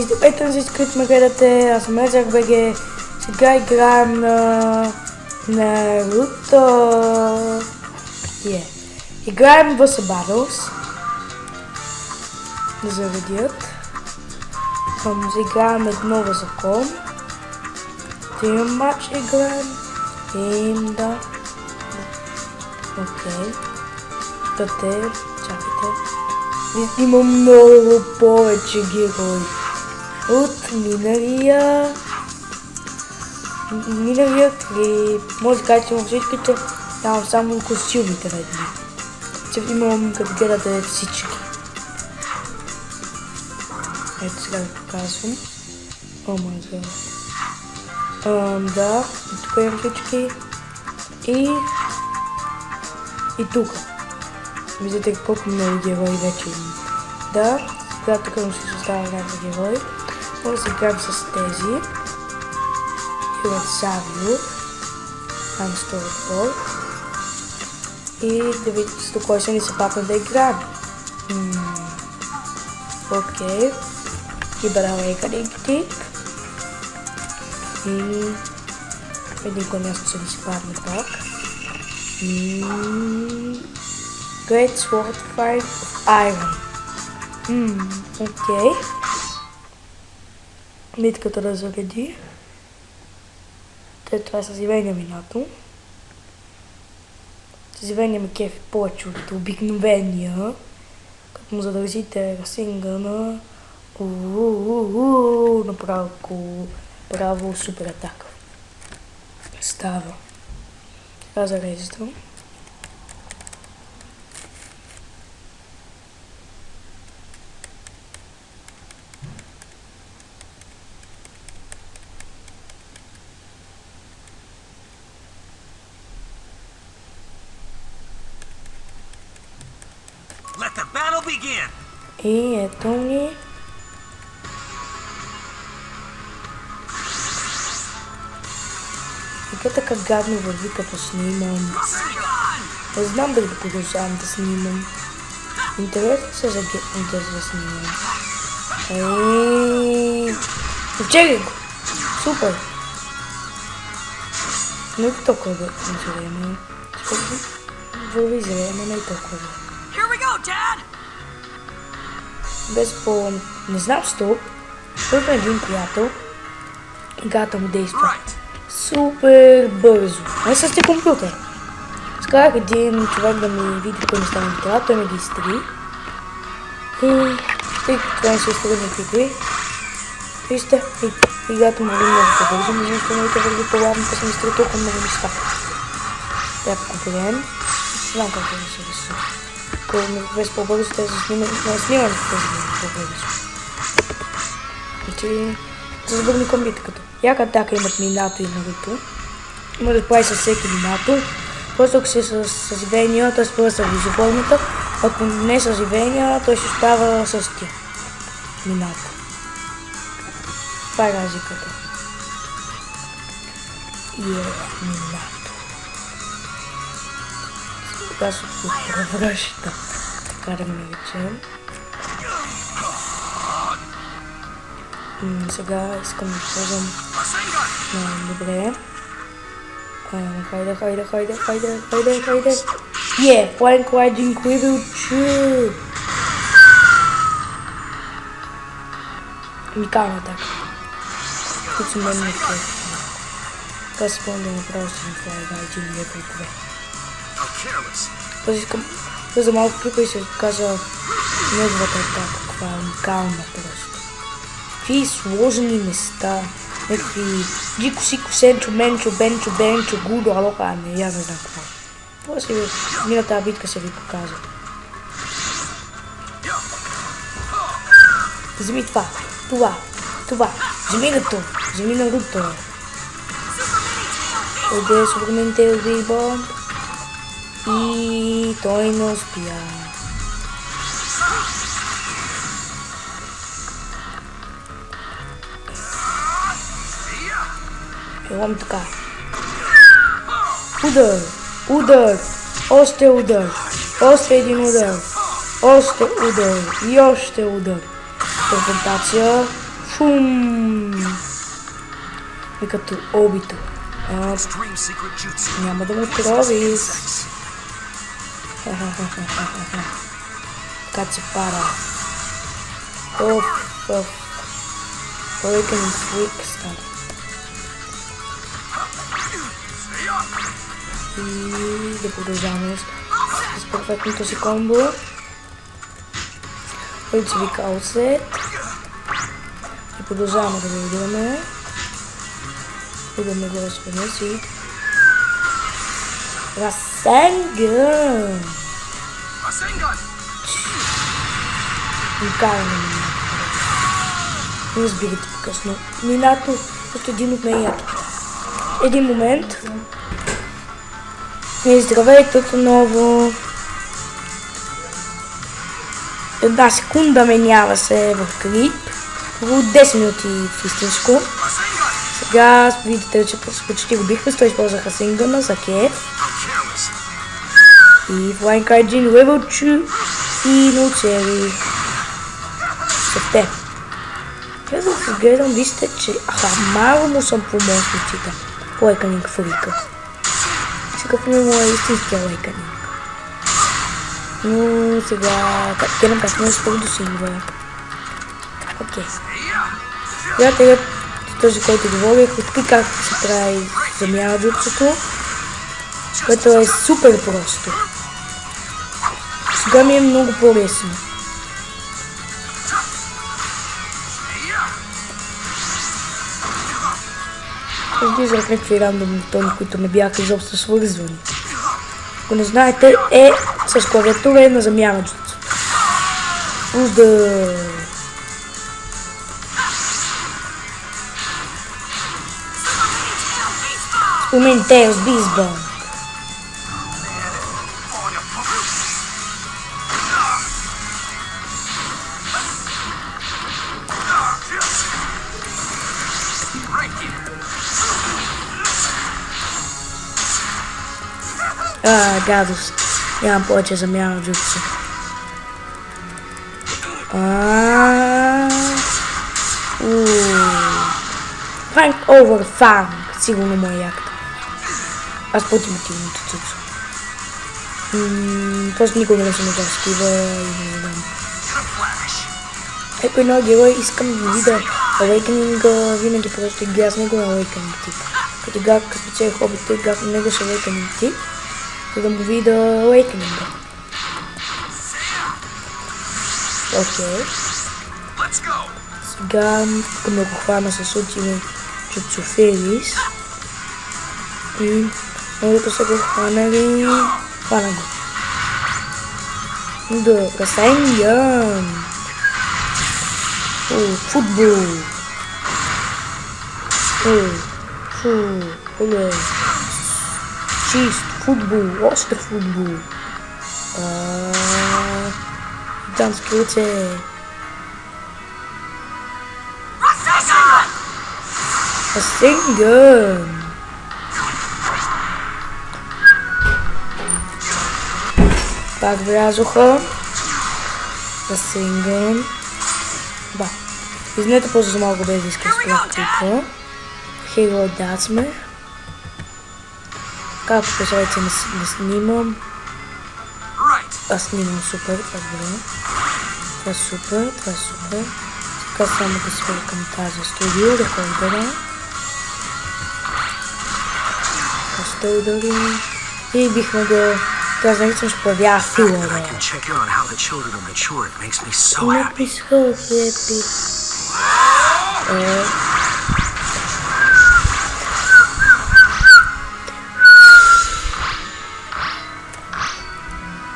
Здравейте, на всички, които ме гледате, аз съм Резах БГ. Сега играем на Наруто. Играем в Battles. Да заредят. Играем едно в закон. Тим матч играем. Да. Окей. Чакайте. Има много повече герои от миналия клип. Може да кажете, във всичките нямам само костюмите на едни. Че имам, като гледате, всички. Ето сега да показвам. О май гад. Да, тук имам всички. И тук. Виждате колко много герои вече има. Да, сега тук му се създава някакви герои. Може да се играем с тези. Имат Савио. Там Storyboard. И да видите с кой ще ни се папна да играем. Окей. Кибералейканик тип. И един кой място се ни се падне пак. Great Sword Fight of Iron. Окей. Битката да зареди. Това е съзивение минато. Съзивение ме кефи повече от обикновения. Като му задържите Расингана. Направо супер атака. Става. Сега зареждам. Let the battle begin. И ето ни. И така гадно върви като снимам. Не знам дали да продължавам да снимам. Интересно се за да снимам. Учели го! Супер! Не е толкова зелено. Върви зелено, не е толкова зелено. Без по... не знам стоп. Той е един приятел. Играта му действа супер бързо. Не с ти компютър. Скарах един човек да ми види кой не стане игра, той ми ги изтри. И тъй като това не се изтри на игри. Вижте, играта му върви много по-бързо, но защото моите върви по-лавно, да съм изтри толкова много неща. Трябва да погледнем. Не знам как да се рисува. Ако без по-бързо, те са снимани тези по-бързо. Значи, да забърни към битката. Яка атака имат Минато и Наруто. Може да прави със всеки Минато. Просто ако си с съживения, т.е. първа с визоформата. Ако не с съживения, той ще става с тия Минато. Това е разликата. Минато. Сега се превръща. Така да го наречем. Сега искам да ползвам. Добре. Хайде. Flank Riding Quidditch. Уникална атака. Които са мен не кефи. Така си помня да направя си Flank Riding Quidditch. Този искам за малко клипа и се казва неговата атака. Това е уникална просто. Какви сложени места. Някакви Джико, Сико, Сенчо, Менчо, Бенчо, Бенчо, Гудо, Алоха, не, я не знам какво. Това си мина тази битка се ви показва. Вземи това. Вземи Наруто. Къде съвременните Рибон. И той не успя. Елам така. Удар. Още удар. Още един удар. Още удар. И още удар. Конфронтация. Шум! И като обито. Extreme secret jutsu. Няма да му трови. Така се пара. Оф. Awakening Freak стана. И да продължаваме с перфектното си комбо. Който се вика Outset. И продължаваме да го играме. Идваме го спъня си. Расенгън! Караме Минато. Не разбирате по-късно. Минато просто един от най-яки. Един момент. И здравейте отново. Една секунда менява се в клип. Около 10 минути в истинско. Сега видите, че почти го бихме, той използва Расенгъна за кеф. И Flying Kaijin Level 2 и научери те. Гледам, вижте, че малко му съм помощниците. Awakening Freak. Сега ми му е истинския Awakening. Но сега гледам как му е според до синвъра. Окей. Приятелят, този, който говорих, откри как се прави замяна джутсуто, което е супер просто. Сега ми е много по-лесно. Излизах някакви рандомни тони, които не бяха изобщо свързвани. Ако не знаете, с клавиатура на замяна джутсуто. Спомените с бейсбол. Гадост. Нямам повече замяна джутсу. Фанк овър фанк. Сигурно му е яката. Аз по-тимотивното джутсу. Просто никога не съм играл с такива и не знам. Ето едно герой искам да видя Awakening, винаги просто игра с него на Awakening тип. Като играх специален хоббит, играх на него с Awakening тип, за да му видя Awakening. Окей. Сега тук ме го хвана с ултиме Jutsu Fairies. И многото са го хванали. Хвана го. Да, Расенгън. Футбол. Чист футбол, още футбол. Дамски ръце. Расенгън. Пак влязоха. Расенгън. Да. Извинете после за малко без изкъсването. Херо дацме. Както посолите не снимам. Аз снимам супер, това е добре. Това е супер, това е супер. Сега само да свъря към тази студио, рекордера. Студио. И бихме го... Тази наистина ще появява филъра. Make me so happy.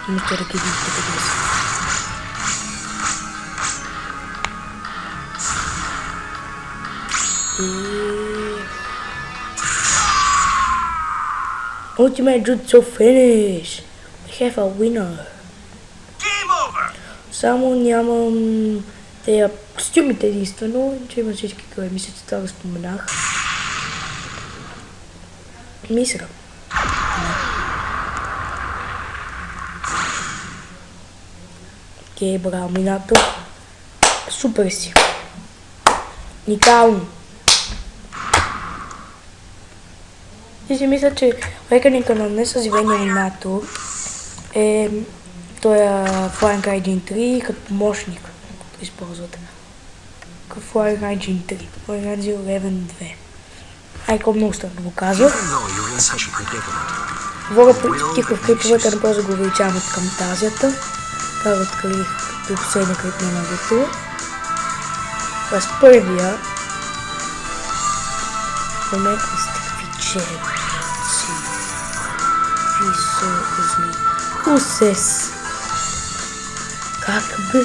Мисля да ги видите къде са. Ultimate Jutsu finish. We have a winner. Само нямам тея костюмите единствено, че има всички кой. Мисля, че това го споменах. Мисля. Окей, браво, Минато. Супер си. уникално. И си мисля, че Awakening на несъзивения аниматор е той е Flying Hygiene 3 като помощник, който използвате. Като Flying Hygiene 3, Flying Hygiene 11.2. Айко много странно го казвах. Говоря тихо в клиповете, не просто го увеличавам от към тазията. Това го открих при последния клип на Наруто. През първия в момента сте какви черници. Високозни. Усес. Как бе?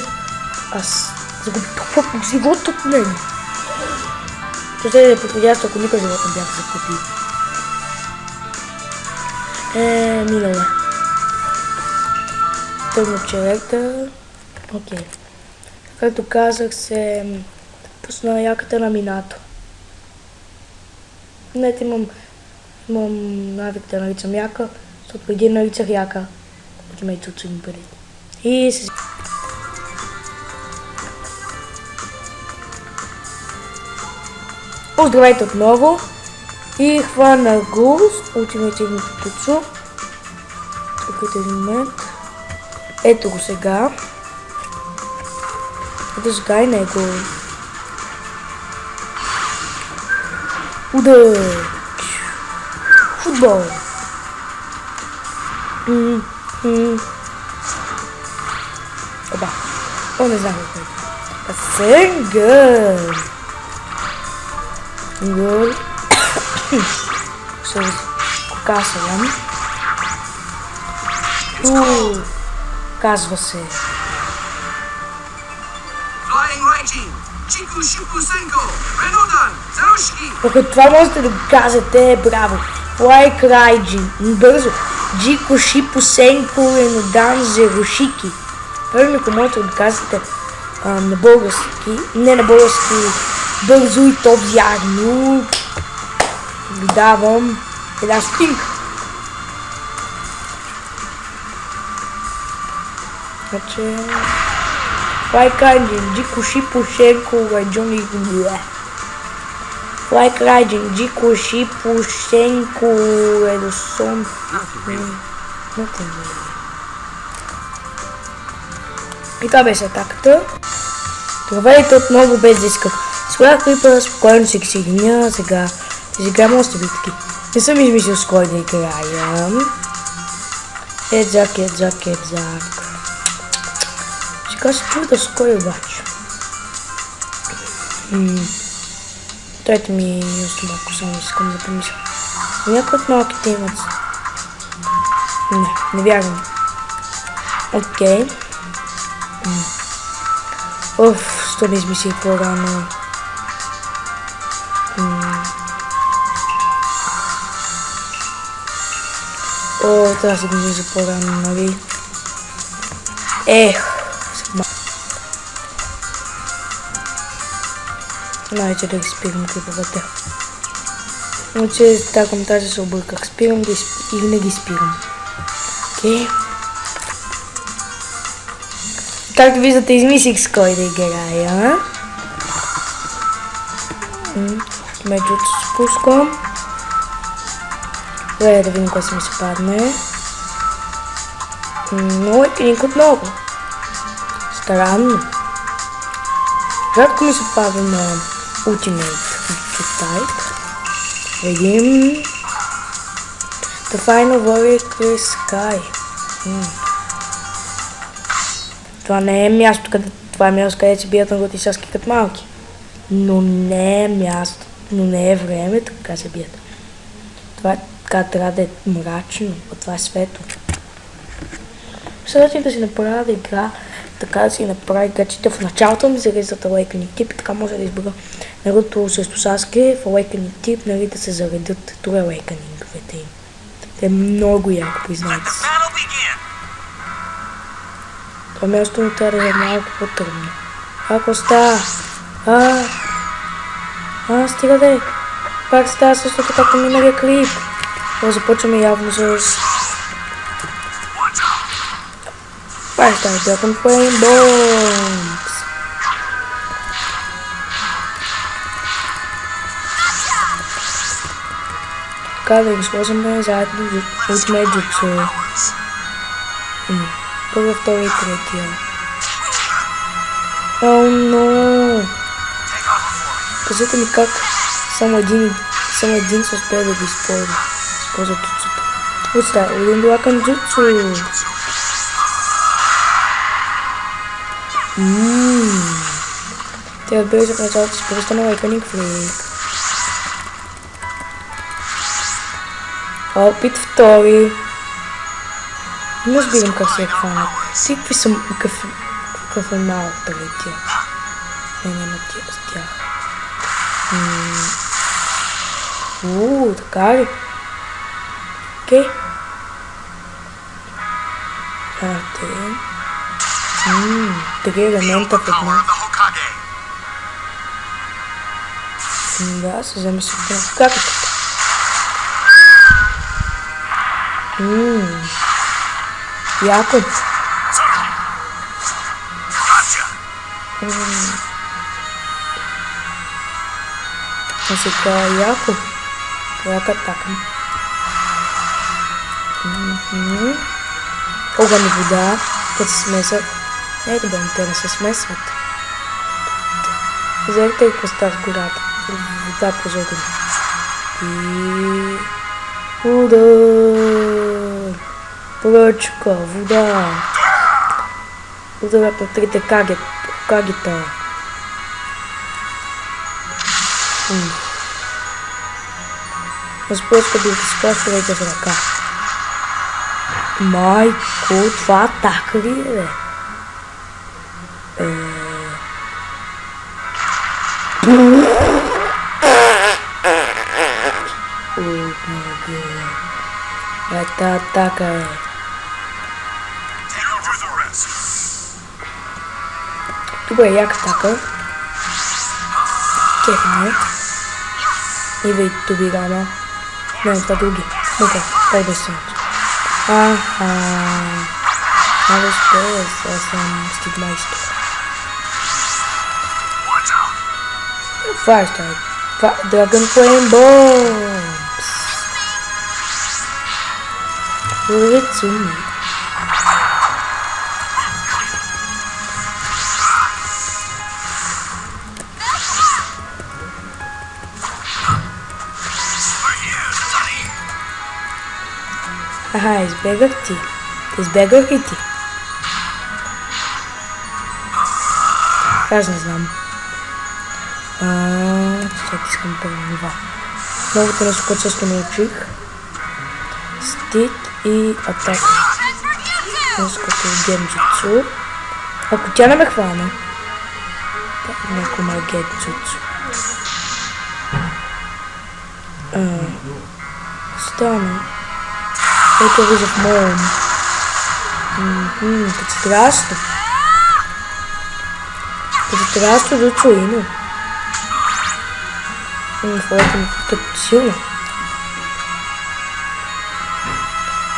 Аз загубих толкова живот от мен. То се е подходящо, ако никой живот не бях закупил. Минало. Тъмно черекта. Окей. Както казах, се пусна яката на Минато. Не, имам навик да наричам яка, защото преди наричах яка. Отиме и Цуцуни преди. И се... Здравейте отново. И хвана го с Ultimate Jutsu. Чакайте един момент. Ето го сега. Ето сега и него. Удар! Футбол! Оба! О, не знам какво е. Сенгън! Гол! С кокасалям. Казва се. Ако това можете да го казвате, браво! Флай Крайджин, бързо! Джико Шипо Сенко Ренодан Зерошики. Първо, ако можете да го казвате на български, не на български, бързо и топ ярно, ви давам една стинка. Значи... Флай Крайджин, Джико Шипо Сенко Реджони Гуе. Флай Крайджин, Джико Шипо Сенко Редосон. И това беше атаката. Проверите отново без да исках. Сега клипа спокойно си ги съединя. Сега изиграм още битки. Не съм измислил с кой да играя. Едзак. Сега се чуда с кой обаче. Трете ми още малко, само искам да помисля. Някой от малките имат. Не вярвам. Окей. Сто не измислих по-рано. Трябва да се го измисля по-рано, нали? Знаете да ги спирам клиповете. Иначе тази коментация се обърках. Спирам ги или не ги спирам. Окей. Както виждате, измислих с кой да играя. Между се спускам. Добре, да видим кой си ми се падне. Awakening отново. Странно. Рядко ми се пада на Ultimate Type. Видим. The Final Warrior Sky. Това не е място, това е място, където се бият на готисаски като малки. Но не е място, но не е време, така се бият. Това е така, трябва да е мрачно, а това е светло. Сега да си направя игра, така да си направя играчите в началото ми зарезат Awakening тип и така може да избера Наруто срещу Саске в Awakening тип, нали да се заредят това Awakening-овете им. Те е много яко, признайте се. Това място му трябва да е малко по-трудно. Ако става? Стига де! Пак става същото както миналия клип. Започваме явно с... Пак става Dragon Flame Bombs. Така да използваме заедно Ultimate Jutsu. Първа, втора и третия. О, но! Кажете ми как само един се успее да го използва. Използва Jutsuто. Отстава, един блакан Jutsu. Те разбира се в началото с пръста на Awakening Freak. Опит втори. Не разбирам как се е хванат. Ти какъв е малък третия. Не, няма с тях. Така ли? Окей. Три елемента в една. Да, се вземе си от каката. Яко. А сега яко. Яка така. Огън и вода, като се смесват. Ето бе, те не се смесват. Взехте и коста в гората. Вода през огън. И... удар! Пръчка, вода! Ударът на трите кагета. Разпръска да ти скашвайте в ръка. Майко, това атака ли е? Ета атака е. Добре, як атака. Кехме. И вей Тубирама. Не, това други. Мука, по-бесен. Много успея, аз съм стигмайстор. Firestark. Dragon Flame Bombs. Ritsumi. Аха, избегах ти. Избегах и ти. Аз не знам. Сега искам първо нива. Новото нещо, което също научих. Стит и атака. Нещо като генджутсу. Ако тя не ме хване. Няко ма генджутсу. Стана. Ето вижда в моя ум. Като страшно. Като страшно да чуем. Фолата ми като силна.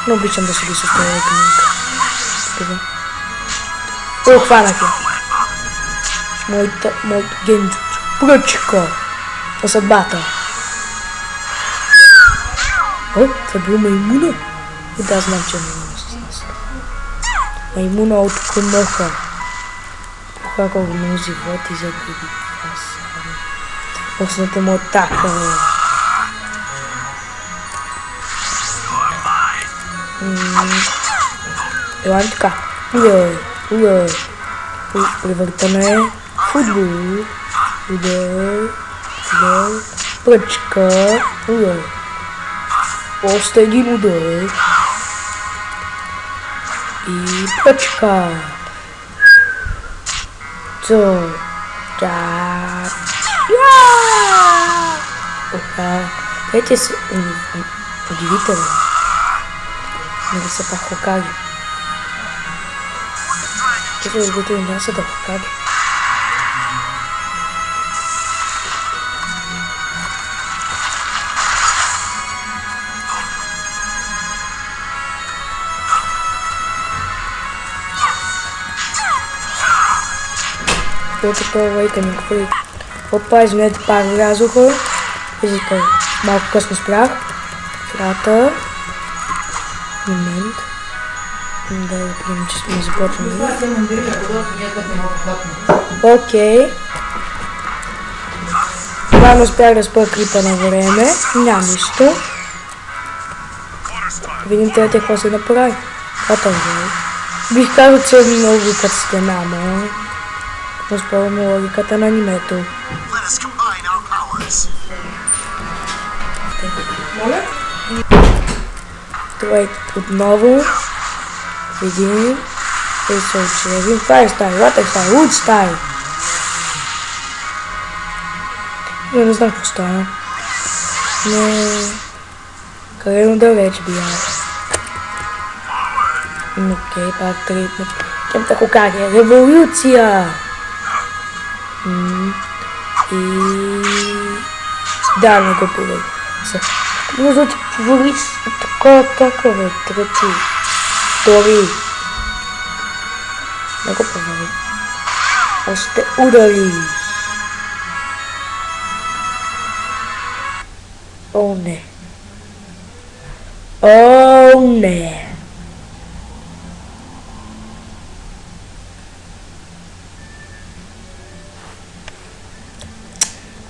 Не обичам да се ги състоя книга. О, хванах я. Моята генджутсу. Пръчка. На съдбата. О, това било маймуна. Да, знам, че е маймуна с нас. Маймуна от Коноха. Похака огнен живот и загуби. Осната му атака. Елам така. Удар. Превъртане. Футбол. Удар. Пръчка. Удар. Още един удар. И пръчка. Эти са удивителни. Но са пак Хокаги. Тези удивителни не са да Хокаги. Ето това Awakening Freak. Опа, извинете, пак влязоха. Виждате, малко късно спрях. Кратър. Момент. Да видим, че сме започнали. Окей. Това не успях да спра крипа на време. Няма нищо. Видим третия какво се направи. Това е. Бих казал, че е логиката стена, но... Успяваме логиката на анимето. Let us combine our powers. Моля? Това отново. Видим. И се учевим. Fire Style, Water Style, Wood Style. Я не знам какво стана. Но... Крайно далеч бях. Окей, пак трипна. Към тако как е? Революция! И... Да, не го поведи. Може да ти говори така атака, бе, трети. Втори. Не го поведи. Аз ще удари. О, не. О, не.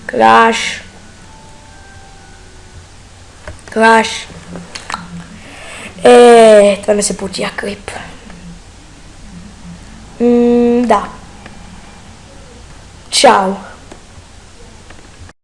Краш. Краш. Това не се получи крип. Да. Чао.